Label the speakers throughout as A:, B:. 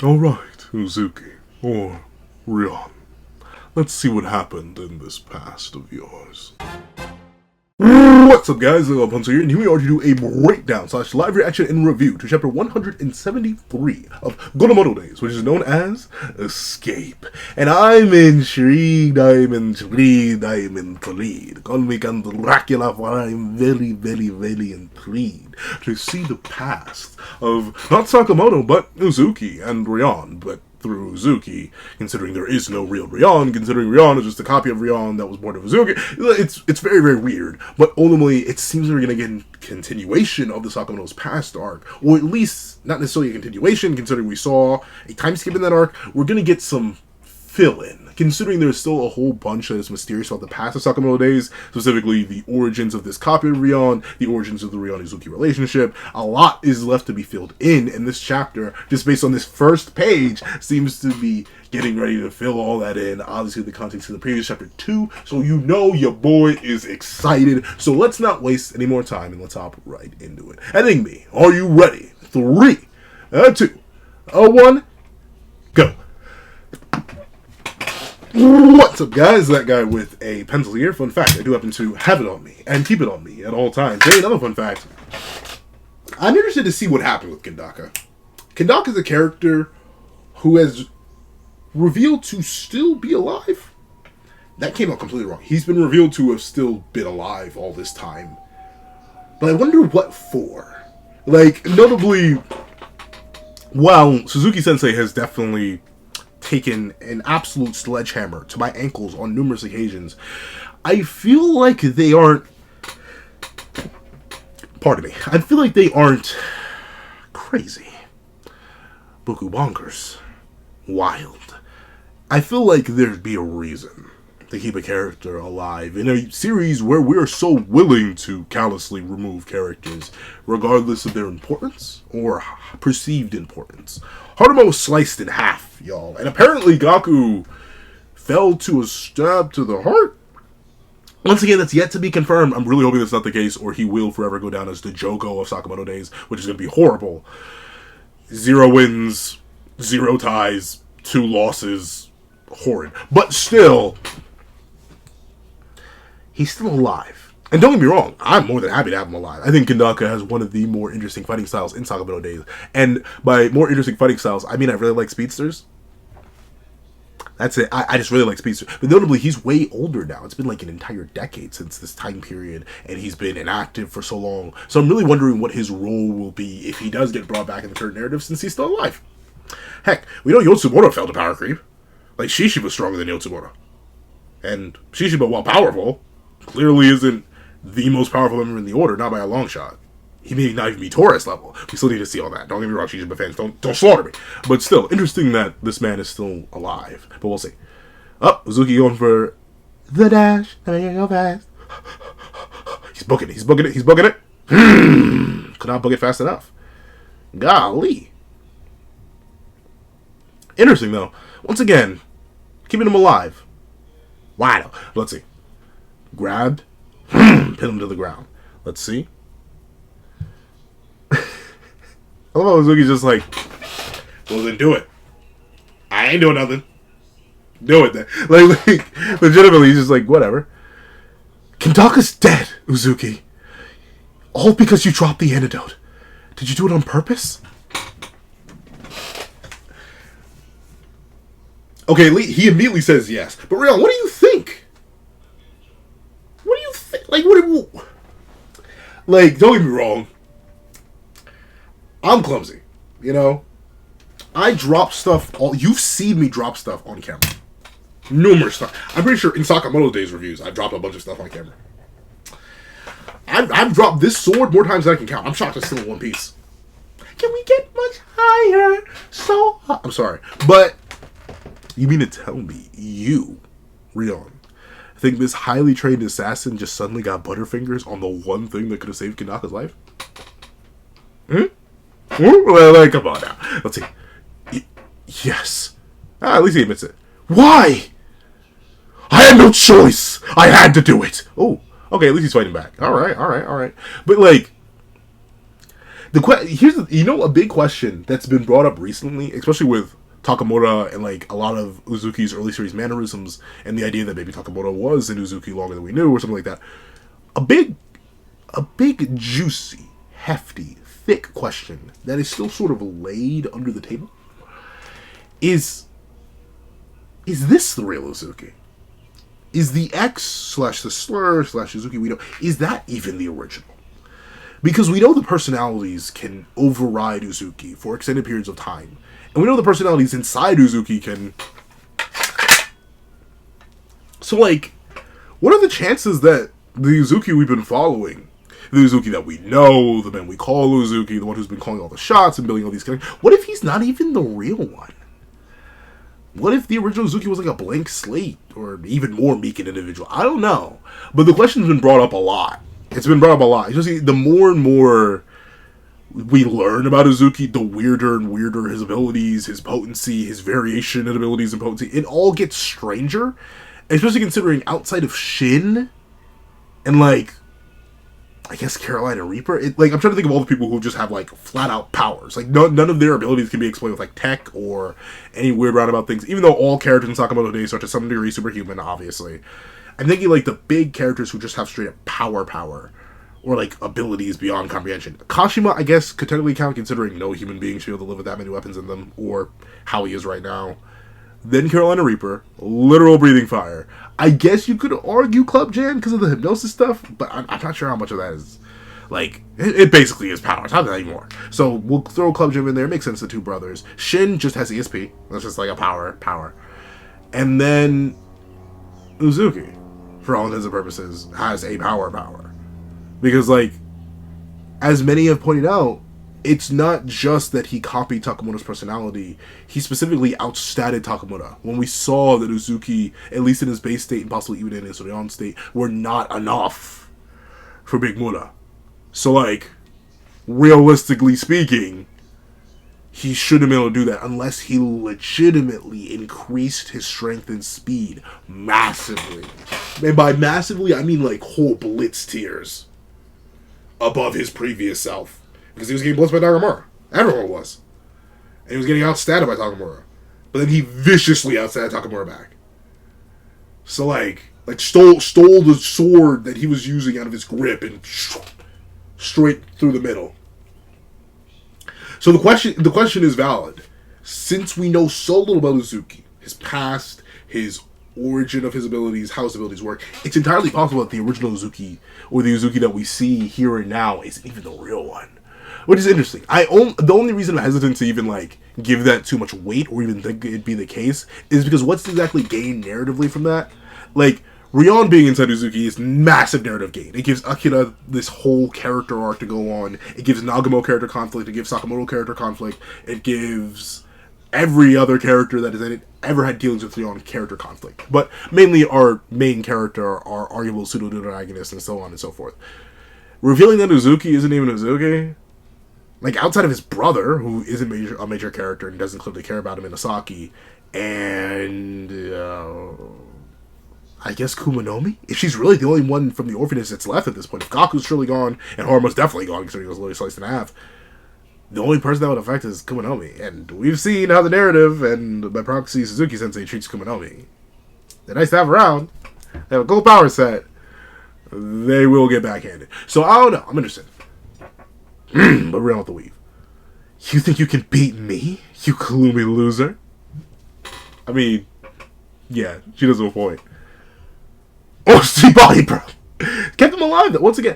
A: Alright, Uzuki, or Rion. Let's see what happened in this past of yours. What's up, guys? Love Hunter here, and here we are to do a breakdown / live reaction and review to chapter 173 of Sakamoto which is known as Escape. And I'm intrigued, I'm intrigued. Call me Dracula, for I'm very, very, very intrigued to see the past of not Sakamoto, but Uzuki and Rion, but through Uzuki, considering there is no real Rion, considering Rion is just a copy of Rion that was born of Uzuki. It's very, very weird, but ultimately it seems we're going to get a continuation of the Sakamoto's past arc, or at least not necessarily a continuation, considering we saw a time skip in that arc. We're going to get some fill-in, considering there's still a whole bunch that is mysterious about the past of Sakamoto days, specifically the origins of this copy of Rion, the origins of the Rion-Uzuki relationship. A lot is left to be filled in this chapter, just based on this first page, seems to be getting ready to fill all that in. Obviously, the context of the previous chapter 2, so you know your boy is excited. So let's not waste any more time, and let's hop right into it. Editing me, are you ready? 3, 2, 1, go. What's up, guys? That guy with a pencil here. Fun fact, I do happen to have it on me and keep it on me at all times. Hey, another fun fact. I'm interested to see what happened with Kandaka. Kandaka is a character who has revealed to still be alive. That came out completely wrong. He's been revealed to have still been alive all this time. But I wonder what for. Like, notably, while Suzuki-sensei has definitely taken an absolute sledgehammer to my ankles on numerous occasions, I feel like they aren't, pardon me, I feel like they aren't crazy, buku bonkers, wild. I feel like there'd be a reason to keep a character alive in a series where we're so willing to callously remove characters regardless of their importance or perceived importance. Harumo was sliced in half, y'all, and apparently Gaku fell to a stab to the heart. Once again, that's yet to be confirmed. I'm really hoping that's not the case, or he will forever go down as the Jogo of Sakamoto days, which is going to be horrible. 0 wins, 0 ties, 2 losses, horrid. But still, he's still alive. And don't get me wrong, I'm more than happy to have him alive. I think Kandaka has one of the more interesting fighting styles in Sakamoto days. And by more interesting fighting styles, I mean I really like speedsters. That's it. I just really like speedsters. But notably, he's way older now. It's been like an entire decade since this time period, and he's been inactive for so long. So I'm really wondering what his role will be if he does get brought back in the current narrative, since he's still alive. Heck, we know Yotsumura fell to power creep. Like, Shishi was stronger than Yotsumura. And Shishiba, while powerful, clearly isn't the most powerful member in the order, not by a long shot. He may not even be Taurus level. We still need to see all that. Don't get me wrong, Shishiba fans, don't slaughter me. But still, interesting that this man is still alive. But we'll see. Oh, Uzuki going for the dash. Let me go fast. He's booking it. Could not book it fast enough. Golly. Interesting, though. Once again, keeping him alive. Wow. Let's see. Grabbed. Pin him to the ground. Let's see. I love how Uzuki's just like, well, then do it. I ain't doing nothing. Do it then. Like legitimately, he's just like, whatever. Kandaka's dead, Uzuki. All because you dropped the antidote. Did you do it on purpose? Okay, he immediately says yes. But Rion, what do you think? Like, like, don't get me wrong. I'm clumsy, you know? I drop stuff, you've seen me drop stuff on camera. Numerous times. I'm pretty sure in Sakamoto days reviews, I've dropped a bunch of stuff on camera. I've dropped this sword more times than I can count. I'm shocked it's still in one piece. Can we get much higher? So high? I'm sorry, but you mean to tell me you, Rion, think this highly trained assassin just suddenly got butterfingers on the one thing that could have saved Kandaka's life? Well, like, come on now. Let's see. Yes. At least he admits it. Why? I had no choice. I had to do it. Oh, okay, at least he's fighting back. All right. But, like, Here's a big question that's been brought up recently, especially with Sakamoto and like a lot of Uzuki's early series mannerisms, and the idea that maybe Sakamoto was in Uzuki longer than we knew, or something like that. A big, juicy, hefty, thick question that is still sort of laid under the table is this the real Uzuki? Is the X / the slur / Uzuki we know, is that even the original? Because we know the personalities can override Uzuki for extended periods of time. And we know the personalities inside Uzuki can... So, like, what are the chances that the Uzuki we've been following, the Uzuki that we know, the man we call Uzuki, the one who's been calling all the shots and building all these connections, what if he's not even the real one? What if the original Uzuki was like a blank slate, or even more meek an individual? I don't know. But the question's been brought up a lot. It's been brought up a lot. Especially the more and more we learn about Uzuki, the weirder and weirder his abilities, his potency, his variation in abilities and potency. It all gets stranger. Especially considering outside of Shin and, like, I guess Carolina Reaper. I'm trying to think of all the people who just have, like, flat-out powers. Like, none of their abilities can be explained with, like, tech or any weird roundabout things. Even though all characters in Sakamoto Days are to some degree superhuman, obviously. I'm thinking, like, the big characters who just have straight-up power. Or, like, abilities beyond comprehension. Kashima, I guess, could technically count, considering no human being should be able to live with that many weapons in them. Or how he is right now. Then Carolina Reaper. Literal breathing fire. I guess you could argue Club Jan because of the hypnosis stuff. But I'm not sure how much of that is... Like, it basically is power. It's not that anymore. So, we'll throw Club Jim in there. It makes sense, the two brothers. Shin just has ESP. That's just like a power. And then... Uzuki, for all intents and purposes, has a power. Because, like, as many have pointed out, it's not just that he copied Sakamoto's personality. He specifically outstatted Sakamoto. When we saw that Uzuki, at least in his base state and possibly even in his Rion state, were not enough for Big Mura. So, like, realistically speaking, he shouldn't be able to do that unless he legitimately increased his strength and speed massively. And by massively, I mean like whole blitz tiers above his previous self. Because he was getting blitzed by Nagamura. Everyone was. And he was getting outstatted by Takamura. But then he viciously outstatted Takamura back. So like stole the sword that he was using out of his grip and straight through the middle. So the question is valid. Since we know so little about Uzuki, his past, his origin of his abilities, how his abilities work, it's entirely possible that the original Uzuki, or the Uzuki that we see here and now, isn't even the real one. Which is interesting. The only reason I'm hesitant to even like give that too much weight or even think it'd be the case is because what's exactly gained narratively from that? Like, Rion being inside Uzuki is massive narrative gain. It gives Akira this whole character arc to go on. It gives Nagamo character conflict. It gives Sakamoto character conflict. It gives every other character that has ever had dealings with Rion character conflict. But mainly our main character, our arguable pseudo-antagonists, and so on and so forth. Revealing that Uzuki isn't even Uzuki, like outside of his brother, who isn't a major character and doesn't clearly care about him in Asaki, and I guess Kumanomi? If she's really the only one from the orphanage that's left at this point. If Gaku's surely gone, and Haruma's definitely gone, considering he was literally sliced in half, the only person that would affect is Kumanomi. And we've seen how the narrative, and by proxy, Suzuki-sensei treats Kumanomi. They're nice to have around. They have a cool power set. They will get backhanded. So, I don't know. I'm interested. But real with the weave. You think you can beat me, you gloomy loser? I mean, yeah, she does have a point. Oh, see, body, bro. Kept him alive, though. Once again,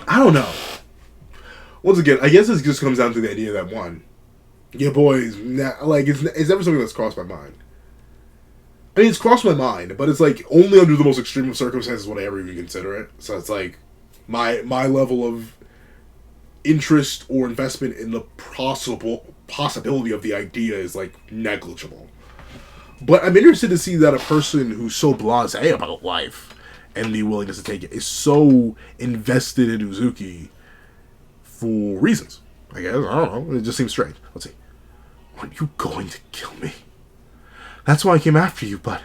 A: I don't know. Once again, I guess this just comes down to the idea that, one, your boys, it's never something that's crossed my mind. I mean, it's crossed my mind, but it's, like, only under the most extreme of circumstances would I ever even consider it. So it's, like, my level of interest or investment in the possibility of the idea is, like, negligible. But I'm interested to see that a person who's so blasé about life and the willingness to take it is so invested in Uzuki for reasons. I guess. I don't know. It just seems strange. Let's see. Aren't you going to kill me? That's why I came after you, but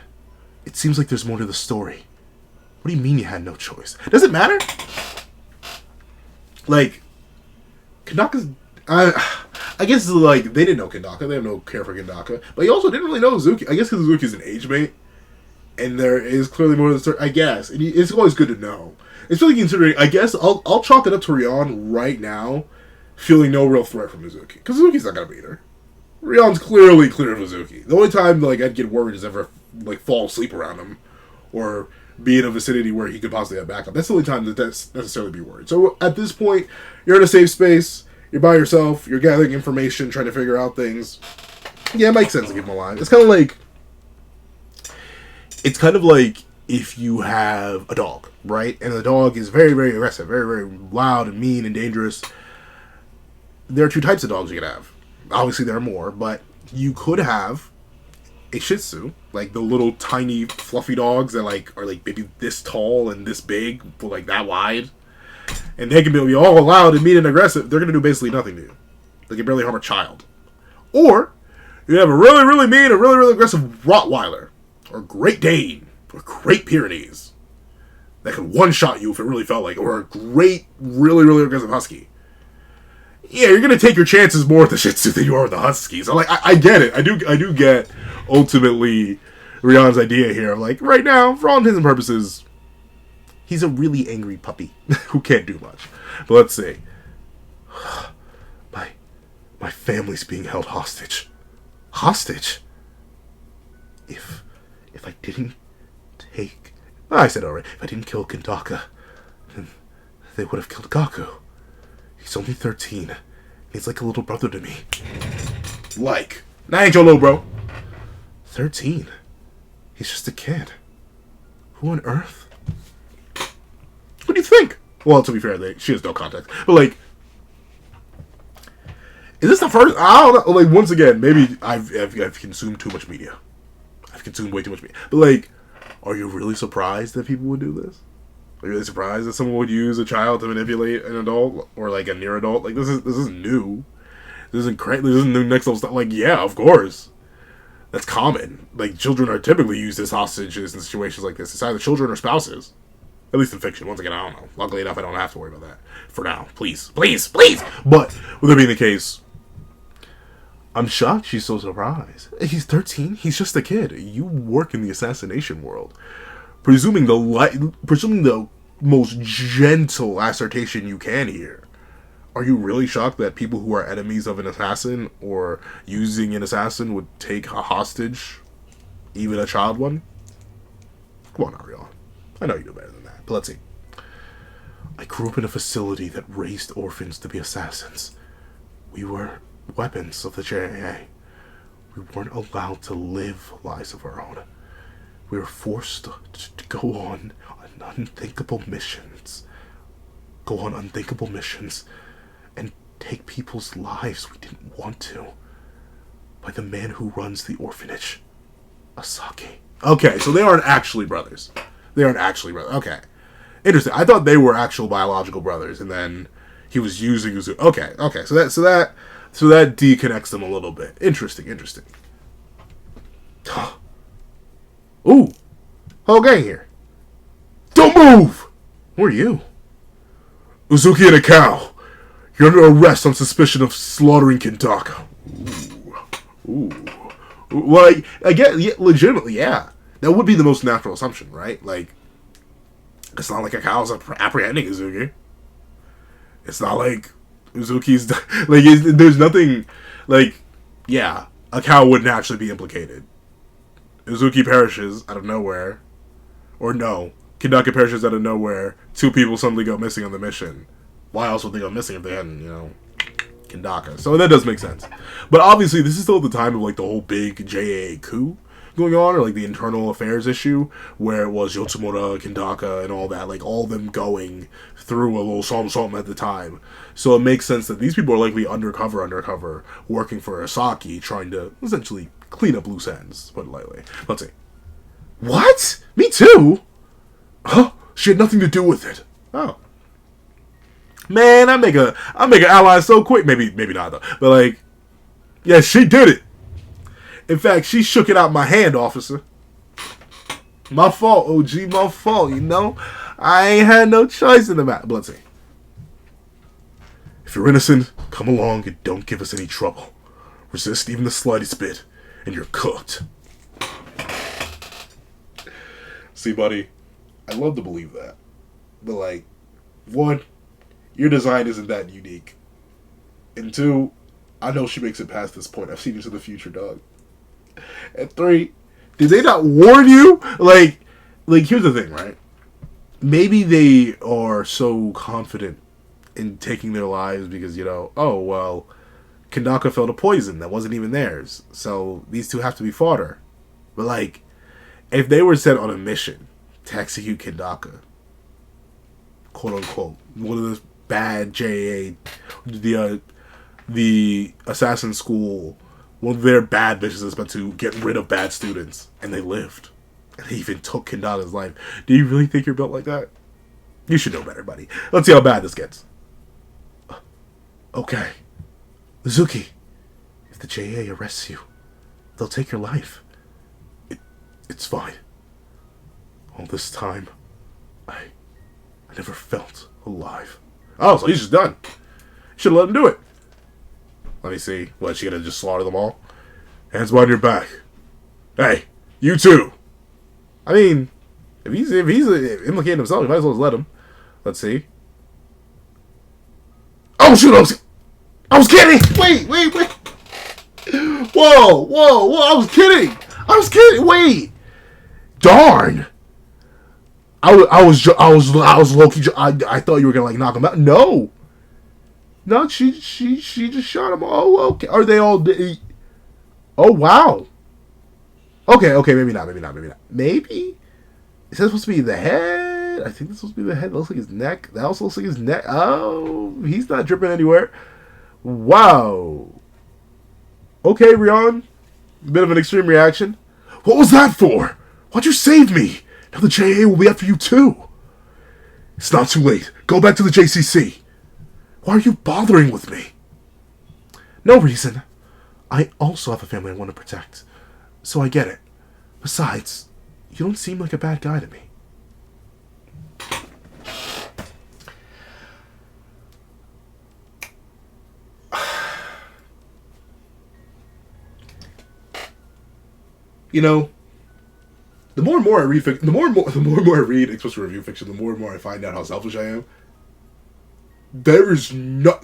A: it seems like there's more to the story. What do you mean you had no choice? Does it matter? like, Kandaka's... I guess, like, they didn't know Kandaka. They have no care for Kandaka. But he also didn't really know Uzuki. I guess because Uzuki's an age mate. And there is clearly more than... I guess. And it's always good to know. Especially considering... I guess I'll chalk it up to Rion right now, feeling no real threat from Uzuki. Because Uzuki's not going to beat her. Rion's clearly clear of Uzuki. The only time, like, I'd get worried is ever, like, fall asleep around him. Or be in a vicinity where he could possibly have backup. That's the only time that's necessarily be worried. So at this point, you're in a safe space. You're by yourself. You're gathering information, trying to figure out things. Yeah, it makes sense to keep him alive. It's kind of like... It's kind of like if you have a dog, right? And the dog is very, very aggressive. Very, very loud and mean and dangerous. There are two types of dogs you could have. Obviously, there are more. But you could have a Shih Tzu. Like the little tiny fluffy dogs that like are like maybe this tall and this big, but like that wide. And they can be all loud and mean and aggressive. They're going to do basically nothing to you. They can barely harm a child. Or you have a really, really mean and really, really aggressive Rottweiler. Or Great Dane. Or Great Pyrenees. That could one-shot you if it really felt like it. Or a great, really, really aggressive Husky. Yeah, you're going to take your chances more with the Shih Tzu than you are with the Husky. So, like, I get it. I do get, ultimately, Rion's idea here. Like, right now, for all intents and purposes... He's a really angry puppy who can't do much. But let's see. My family's being held hostage. Hostage? If I didn't take... I said already. If I didn't kill Kandaka, then they would have killed Gaku. He's only 13. He's like a little brother to me. Like. Nah, ain't your little bro. 13? He's just a kid. Who on earth? What do you think? Well, to be fair, she has no context. But, like, is this the first? I don't know. Like, once again, maybe I've consumed too much media. I've consumed way too much media. But, like, are you really surprised that people would do this? Are you really surprised that someone would use a child to manipulate an adult or, like, a near adult? Like, this is new. This isn't crazy. This isn't new next level stuff. Like, yeah, of course. That's common. Like, children are typically used as hostages in situations like this. It's either children or spouses. At least in fiction. Once again, I don't know. Luckily enough, I don't have to worry about that. For now. Please. Please. Please! But, with that being the case, I'm shocked she's so surprised. He's 13. He's just a kid. You work in the assassination world. Presuming the most gentle assertion you can here. Are you really shocked that people who are enemies of an assassin or using an assassin would take a hostage? Even a child one? Come on, Ariel. I know you know better than that. But let's see. I grew up in a facility that raised orphans to be assassins. We were weapons of the JAA. We weren't allowed to live lives of our own. We were forced to go on unthinkable missions. And take people's lives we didn't want to. By the man who runs the orphanage. Asaki. Okay, so they aren't actually brothers. Okay. Interesting. I thought they were actual biological brothers, and then he was using Uzuki. Okay. So that deconnects them a little bit. Interesting. Ooh. Whole gang here. Don't move! Who are you? Uzuki and a cow. You're under arrest on suspicion of slaughtering Kandaka. Ooh. Well, I get, legitimately, yeah. That would be the most natural assumption, right? Like, it's not like a cow's apprehending Uzuki. It's not like Uzuki's... Like, there's nothing... Like, yeah, a cow wouldn't actually be implicated. Uzuki perishes out of nowhere. Or no, Kandaka perishes out of nowhere. 2 people suddenly go missing on the mission. Why else would they go missing if they hadn't, Kandaka? So that does make sense. But obviously, this is still the time of, like, the whole big JAA coup going on, or, like, the internal affairs issue, where it was Yotsumura, Kandaka, and all that, like, all of them going through a little something at the time. So it makes sense that these people are likely undercover, working for Asaki, trying to, essentially, clean up loose ends, put it lightly. Let's see. What? Me too? Huh? She had nothing to do with it. Oh. Man, I make an ally so quick. Maybe not though. But like, yeah, she did it. In fact, she shook it out my hand, officer. My fault, OG. My fault. I ain't had no choice in the matter. But let's see. you're innocent, come along and don't give us any trouble. Resist even the slightest bit, and you're cooked. See, buddy, I love to believe that. But, like, one, your design isn't that unique. And two, I know she makes it past this point. I've seen into the future, dog. And three, did they not warn you? Like, here's the thing, right? Maybe they are so confident in taking their lives because, oh, well, Kandaka fell to poison that wasn't even theirs. So these two have to be fodder. But, like, if they were sent on a mission to execute Kandaka, quote unquote, one of the bad JA, the assassin school, one of their bad bitches is meant to get rid of bad students, and they lived. And they even took Kandaka's life. Do you really think you're built like that? You should know better, buddy. Let's see how bad this gets. Okay. Uzuki, if the JA arrests you, they'll take your life. It's fine. All this time, I never felt alive. Oh, so he's just done. Should have let him do it. Let me see. What, she gonna just slaughter them all? Hands behind your back. Hey, you too. I mean, if he's implicating himself, you might as well just let him. Let's see. Oh shoot! I was kidding. Wait. Whoa! I was kidding. Wait. Darn. I was low-key. I thought you were gonna like knock him out. No, she just shot him. Oh, okay. Are they all? Oh, wow. Okay. Maybe not. Maybe. Is that supposed to be the head? I think this supposed to be the head. That looks like his neck. That also looks like his neck. Oh, he's not dripping anywhere. Wow. Okay, Rion. Bit of an extreme reaction. What was that for? Why'd you save me? Now the JA will be after you too. It's not too late. Go back to the JCC. Why are you bothering with me? No reason. I also have a family I want to protect. So I get it. Besides, you don't seem like a bad guy to me. The more and more I read fiction, the more and more I read, especially review fiction, the more and more I find out how selfish I am. There's no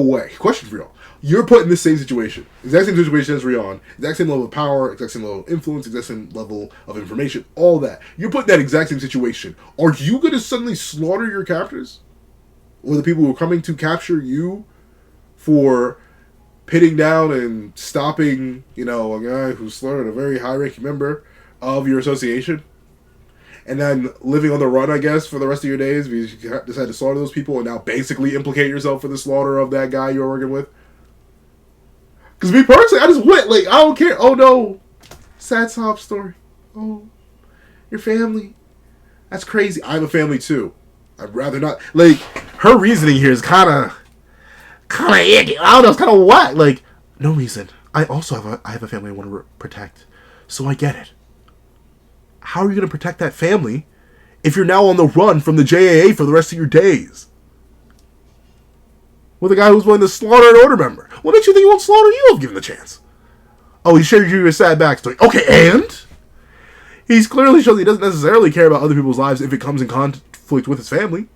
A: way. Question for y'all. You're put in the same situation. Exact same situation as Rion. Exact same level of power, exact same level of influence, exact same level of information, all that. You're put in that exact same situation. Are you going to suddenly slaughter your captors? Or the people who are coming to capture you for pitting down and stopping, a guy who slaughtered a very high-ranking member of your association? And then living on the run, I guess, for the rest of your days because you decided to slaughter those people and now basically implicate yourself for the slaughter of that guy you were working with? Because me personally, I just went, I don't care. Oh, no. Sad sob story. Oh, your family. That's crazy. I have a family, too. I'd rather not. Her reasoning here is kind of icky. I don't know. It's kind of whack. No reason. I also have a family I want to protect. So I get it. How are you going to protect that family if you're now on the run from the JAA for the rest of your days? With a guy who's willing to slaughter an order member. What makes you think he won't slaughter you if given the chance? Oh, he shared you a sad backstory. Okay, and? He's clearly shown he doesn't necessarily care about other people's lives if it comes in conflict with his family.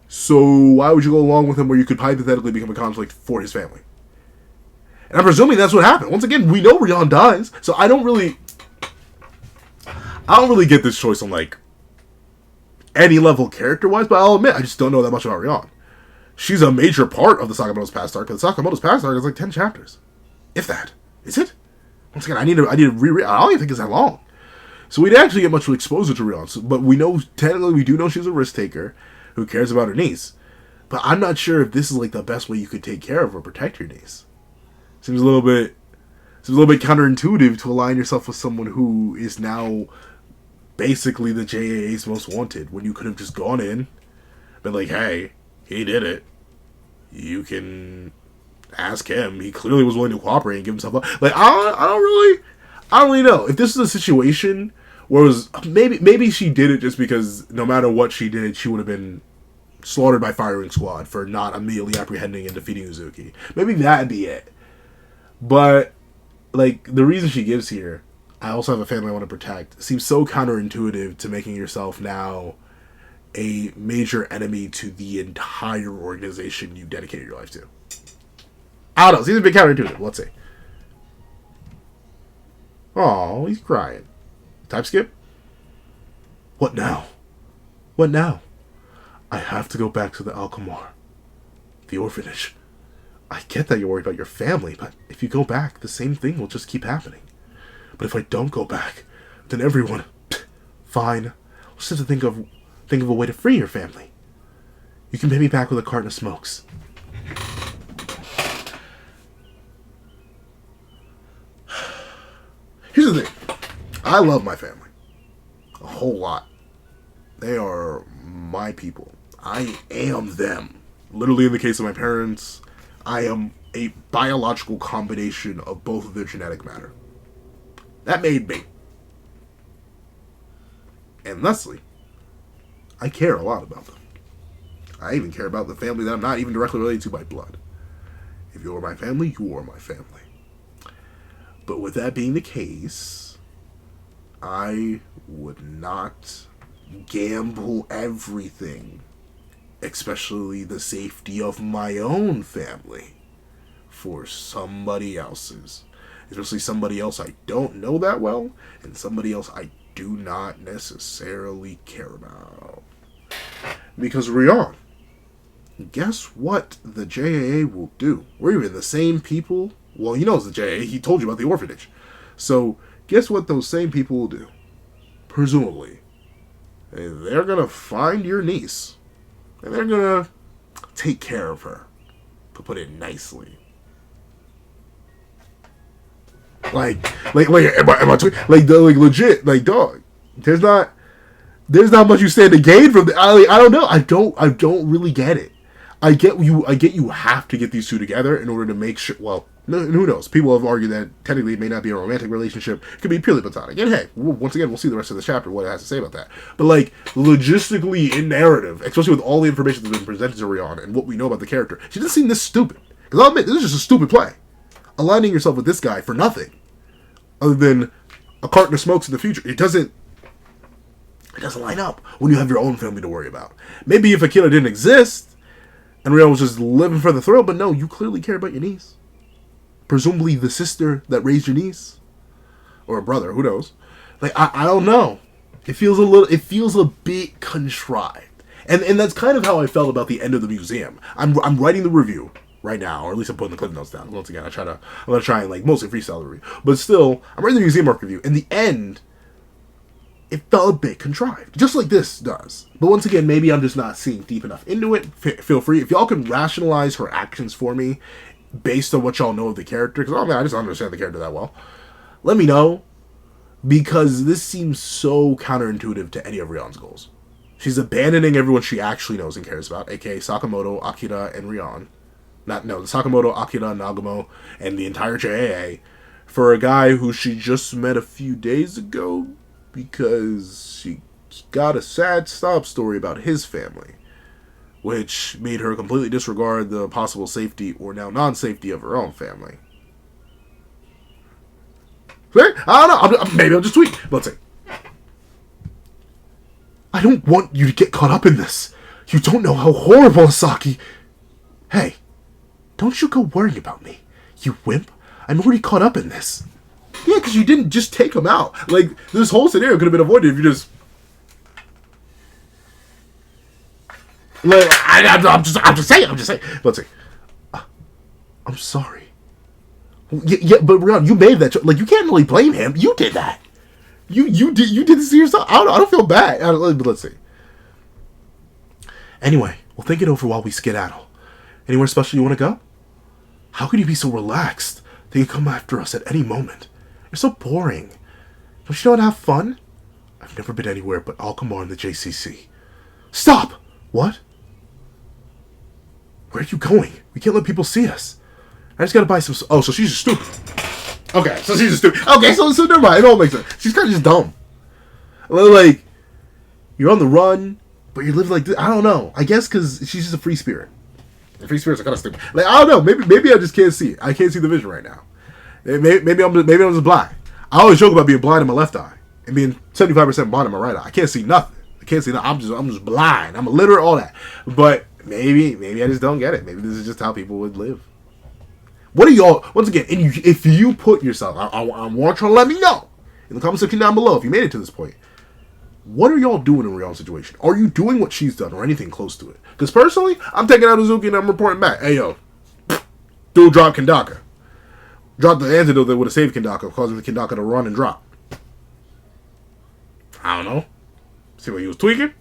A: So why would you go along with him where you could hypothetically become a conflict for his family? And I'm presuming that's what happened. Once again, we know Rion dies, so I don't really get this choice on any level character-wise, but I'll admit I just don't know that much about Rion. She's a major part of the Sakamoto's past arc, because the Sakamoto's past arc is 10 chapters. If that. Is it? Once again, I need to reread. I don't even think it's that long. So we didn't actually get much exposure to Rion, but technically we do know she's a risk-taker who cares about her niece. But I'm not sure if this is the best way you could take care of or protect your niece. Seems a little bit counterintuitive to align yourself with someone who is now basically the JAA's most wanted, when you could have just gone in, been hey, he did it. You can ask him. He clearly was willing to cooperate and give himself up. I don't really know. If this is a situation where it was maybe she did it just because no matter what she did, she would have been slaughtered by firing squad for not immediately apprehending and defeating Uzuki. Maybe that'd be it. But, like, the reason she gives here, I also have a family I want to protect, seems so counterintuitive to making yourself now a major enemy to the entire organization you dedicated your life to. I don't know. Seems a bit counterintuitive. Let's see. Oh, he's crying. Type skip? What now? What now? I have to go back to the Alkamar. The orphanage. I get that you're worried about your family, but if you go back, the same thing will just keep happening. But if I don't go back, then everyone... Fine. We'll just have to think of a way to free your family. You can pay me back with a carton of smokes. Here's the thing. I love my family. A whole lot. They are my people. I am them. Literally, in the case of my parents, I am a biological combination of both of their genetic matter. That made me. And thusly, I care a lot about them. I even care about the family that I'm not even directly related to by blood. If you are my family, you are my family. But with that being the case, I would not gamble everything, especially the safety of my own family, for somebody else's. Especially somebody else I don't know that well, and somebody else I do not necessarily care about. Because Rion, guess what the JAA will do? We're even the same people. Well, he knows the JAA. He told you about the orphanage. So, guess what those same people will do? Presumably, they're going to find your niece. And they're going to take care of her. To put it nicely. Like, legit, like, dog. There's not much you stand to gain from the. I don't know. I don't really get it. I get you have to get these two together in order to make sure. Well, who knows? People have argued that technically it may not be a romantic relationship. It could be purely platonic. And hey, once again, we'll see the rest of the chapter what it has to say about that. But like logistically in narrative, especially with all the information that's been presented to Rion and what we know about the character, she doesn't seem this stupid. Because I'll admit, this is just a stupid play. Aligning yourself with this guy for nothing, other than a carton of smokes in the future. It doesn't line up when you have your own family to worry about. Maybe if Akira didn't exist and Rion was just living for the thrill, but no, you clearly care about your niece. Presumably the sister that raised your niece, or a brother, who knows? Like I don't know. It feels a bit contrived, and that's kind of how I felt about the end of the museum. I'm writing the review right now, or at least I'm putting the clip notes down. Once again, I'm gonna try and like mostly freestyle the review, but still, I'm writing the museum arc review. In the end, it felt a bit contrived, just like this does. But once again, maybe I'm just not seeing deep enough into it. Feel free if y'all can rationalize her actions for me based on what y'all know of the character, because I just don't understand the character that well. Let me know, because this seems so counterintuitive to any of Rion's goals. She's abandoning everyone she actually knows and cares about, aka Sakamoto, Akira, and Rion. Sakamoto, Akira, Nagamo, and the entire JAA for a guy who she just met a few days ago because she got a sad sob story about his family, which made her completely disregard the possible safety or now non-safety of her own family. I don't know. Maybe I'll just tweet. Let's see. I don't want you to get caught up in this. You don't know how horrible Asaki... Hey, don't you go worrying about me, you wimp. I'm already caught up in this. Yeah, because you didn't just take him out. Like, this whole scenario could have been avoided if you just... Like, I'm just saying. Let's see. I'm sorry. Yeah, but Rion, you made that choice. Like, you can't really blame him. You did that. You did this to yourself. I don't feel bad. But let's see. Anyway, we'll think it over while we skedaddle. Anywhere special you want to go? How can you be so relaxed? They can come after us at any moment. You're so boring. Don't you know how to have fun? I've never been anywhere but Alkamar and the JCC. Stop! What? Where are you going? We can't let people see us. I just gotta buy some... Oh, so she's just stupid. Okay, so she's just stupid. Okay, so never mind. It all makes sense. She's kind of just dumb. Like, you're on the run. but you live like this. I don't know. I guess because she's just a free spirit. And free spirits are kind of stupid. Like, I don't know. Maybe I just can't see it. I can't see the vision right now. Maybe I'm just blind. I always joke about being blind in my left eye and being 75% blind in my right eye. I can't see nothing. I'm just blind. I'm illiterate, all that. But maybe I just don't get it. Maybe this is just how people would live. What are y'all? Once again, if you put yourself, I want you to let me know in the comment section down below if you made it to this point. What are y'all doing in Rion's situation? Are you doing what she's done or anything close to it? Because personally, I'm taking out Uzuki and I'm reporting back. Hey, yo, dude dropped Kandaka. Dropped the antidote that would have saved Kandaka, causing the Kandaka to run and drop. I don't know. See what he was tweaking?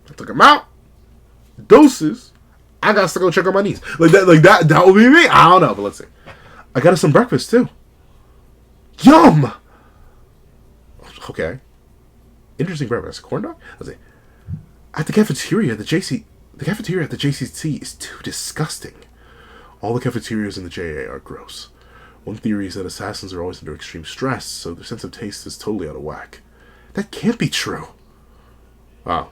A: I took him out. Doses. I got to go check on my knees. Like that would be me. I don't know, but let's see. I got us some breakfast too. Yum! Okay. Interesting breakfast. Corn dog? Let's see. At the cafeteria at the JCC is too disgusting. All the cafeterias in the JA are gross. One theory is that assassins are always under extreme stress, so their sense of taste is totally out of whack. That can't be true. Wow.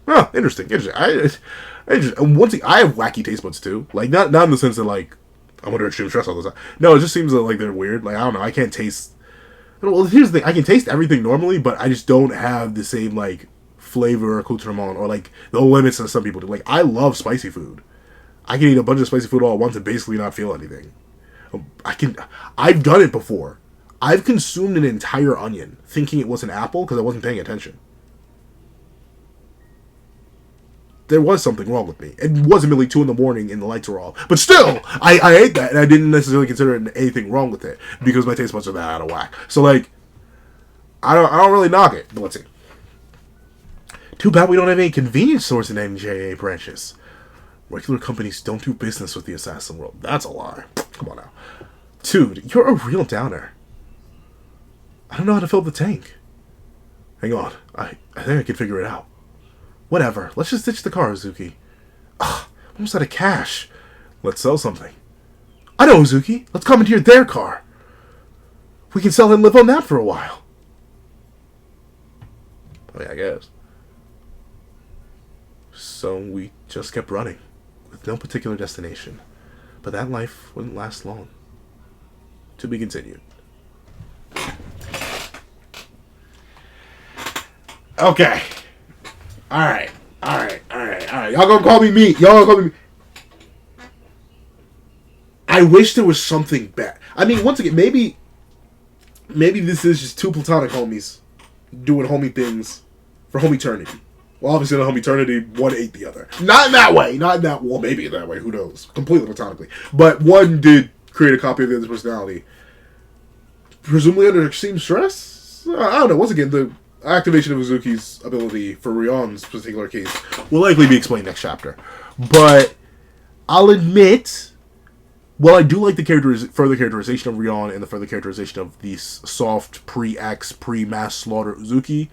A: Oh, interesting. Once I have wacky taste buds too. Like not in the sense that like I'm under extreme stress all the time. No, it just seems like they're weird. Like I don't know. I can't taste. Well, here's the thing. I can taste everything normally, but I just don't have the same like flavor accoutrement or like the limits that some people do. Like I love spicy food. I can eat a bunch of spicy food all at once and basically not feel anything. I've done it before. I've consumed an entire onion thinking it was an apple because I wasn't paying attention. There was something wrong with me. It wasn't really 2 a.m. and the lights were off. But still, I ate that and I didn't necessarily consider anything wrong with it because my taste buds are that out of whack. So like, I don't really knock it. But let's see. Too bad we don't have any convenience stores in NJA branches. Regular companies don't do business with the assassin world. That's a lie. Come on now. Dude, you're a real downer. I don't know how to fill the tank. Hang on. I think I can figure it out. Whatever. Let's just ditch the car, Uzuki. Ugh, almost out of cash. Let's sell something. I know, Uzuki. Let's commandeer their car. We can sell and live on that for a while. Oh yeah, I guess. So we just kept running, with no particular destination. But that life wouldn't last long. To be continued. Okay. Alright. Y'all gonna call me meat. I wish there was something bad. I mean, once again, maybe this is just 2 platonic homies doing homie things for home eternity. Well, obviously, the home eternity, one ate the other. Not in that way. Well, maybe in that way. Who knows? Completely platonically. But one did create a copy of the other's personality. Presumably under extreme stress? I don't know. Once again, the activation of Uzuki's ability for Rion's particular case will likely be explained next chapter. But I'll admit, while I do like the further characterization of Rion and the further characterization of the soft pre-X, pre-mass slaughter Uzuki,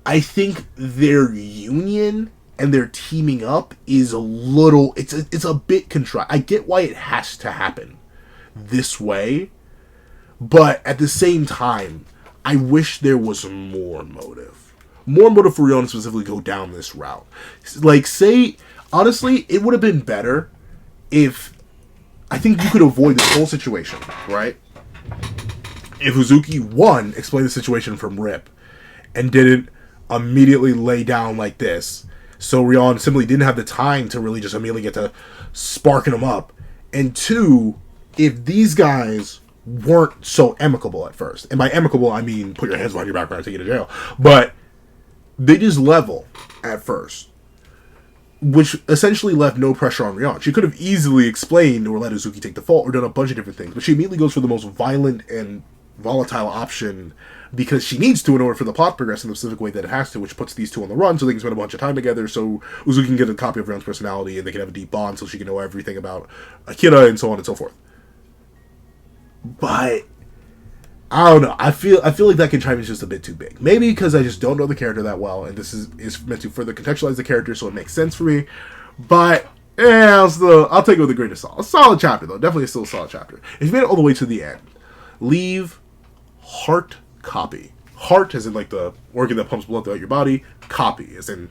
A: I think their union and their teaming up is a little... It's a bit contrived. I get why it has to happen this way, but at the same time, I wish there was more motive. More motive for Rion to specifically go down this route. Like, say... Honestly, it would have been better if... I think you could avoid this whole situation, right? If Uzuki, 1, explained the situation from RIP, and didn't immediately lay down like this. So Rion simply didn't have the time to really just immediately get to sparking them up. And 2, if these guys weren't so amicable at first, and by amicable I mean put your hands behind your back and take you to jail, but they just level at first, which essentially left no pressure on Rion. She could have easily explained or let Uzuki take the fault or done a bunch of different things, but she immediately goes for the most violent and volatile option because she needs to in order for the plot to progress in the specific way that it has to, which puts these 2 on the run so they can spend a bunch of time together, so Uzuki can get a copy of Rion's personality and they can have a deep bond so she can know everything about Akira and so on and so forth. But I don't know. I feel like that contrivance is just a bit too big. Maybe because I just don't know the character that well, and this is meant to further contextualize the character, so it makes sense for me. But yeah, I'll take it with a grain of salt. A solid chapter though, definitely still a solid chapter. If you made it all the way to the end, leave heart copy Heart, as in like the organ that pumps blood throughout your body. Copy, as in,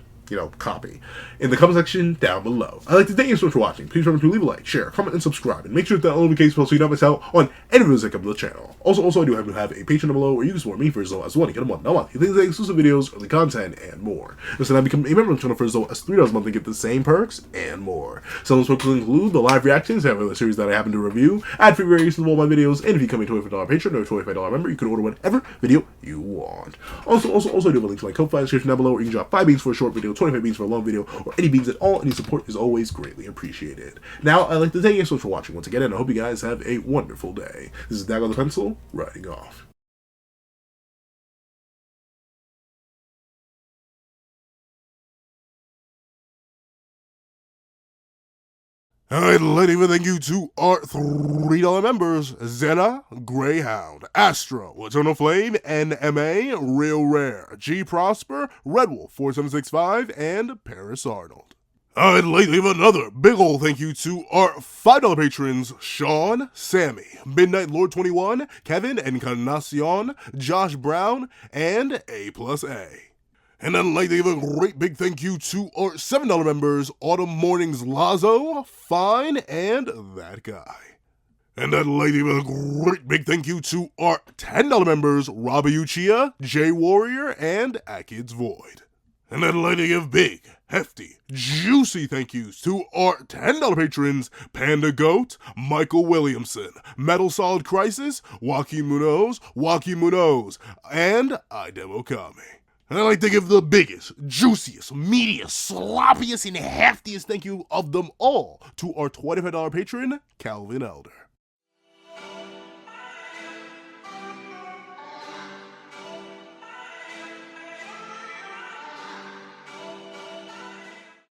A: copy. In the comment section down below. I'd like to thank you so much for watching. Please remember to leave a like, share, comment, and subscribe. And make sure that notification bell so you don't miss out on any videos that come to the channel. Also, I do have a Patreon down below where you can support me for as low as $1. Get them on now on. You things like exclusive videos, early content, and more. Listen, I become a member of the channel for as low as $3 a month and get the same perks and more. Some of those perks will include the live reactions, have a series that I happen to review, ad-free variations of all my videos, and if you come in $25 Patreon or $25 member, you can order whatever video you want. Also, I do have a link to my Ko-Fi description down below where you can drop 5 beans for a short video, 25 beans for a long video, or any beans at all. Any support is always greatly appreciated. Now, I'd like to thank you so much for watching once again, and I hope you guys have a wonderful day. This is Dago the Pencil, writing off. I'd like to even thank you to our $3 members, Zena, Greyhound, Astro, Eternal Flame, NMA, Real Rare, G Prosper, Red Wolf 4765, and Paris Arnold. I'd like to give another big ol' thank you to our $5 patrons, Sean, Sammy, Midnight Lord 21, Kevin Encarnacion, Josh Brown, and A+A. And I'd like to give a great big thank you to our $7 members, Autumn Mornings Lazo, Fine, and That Guy. And I'd like to give a great big thank you to our $10 members, Robbie Uchiha, Jay Warrior, and Akid's Void. And I'd like to give big, hefty, juicy thank yous to our $10 patrons, Panda Goat, Michael Williamson, Metal Solid Crisis, Joaquin Munoz, and Idem Okami. And I'd like to give the biggest, juiciest, meatiest, sloppiest, and heftiest thank you of them all to our $25 patron, Calvin Elder.